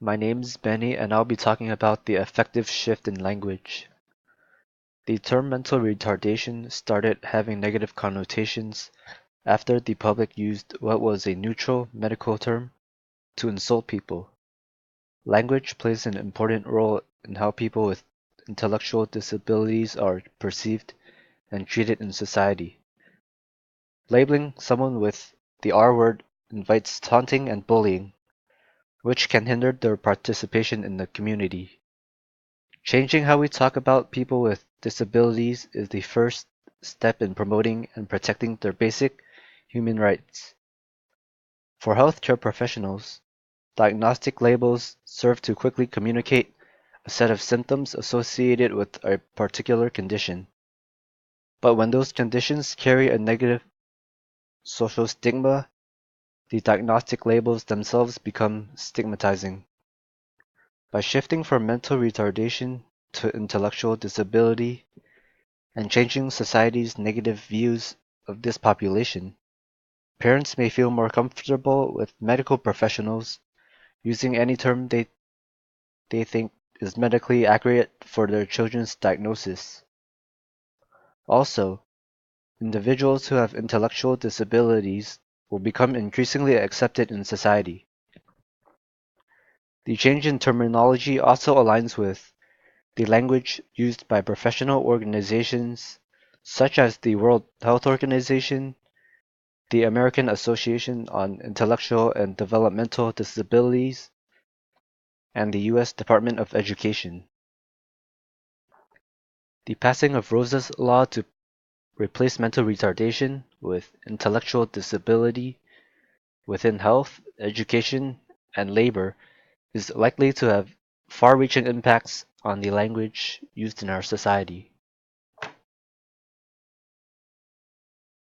My name's Benny, and I'll be talking about the effective shift in language. The term mental retardation started having negative connotations after the public used what was a neutral medical term to insult people. Language plays an important role in how people with intellectual disabilities are perceived and treated in society. Labeling someone with the R word invites taunting and bullying, which can hinder their participation in the community. Changing how we talk about people with disabilities is the first step in promoting and protecting their basic human rights. For healthcare professionals, diagnostic labels serve to quickly communicate a set of symptoms associated with a particular condition. But when those conditions carry a negative social stigma, the diagnostic labels themselves become stigmatizing. By shifting from mental retardation to intellectual disability, and changing society's negative views of this population, parents may feel more comfortable with medical professionals using any term they think is medically accurate for their children's diagnosis. Also, individuals who have intellectual disabilities will become increasingly accepted in society. The change in terminology also aligns with the language used by professional organizations such as the World Health Organization, the American Association on Intellectual and Developmental Disabilities, and the U.S. Department of Education. The passing of Rosa's Law to replace mental retardation with intellectual disability within health, education, and labor is likely to have far-reaching impacts on the language used in our society.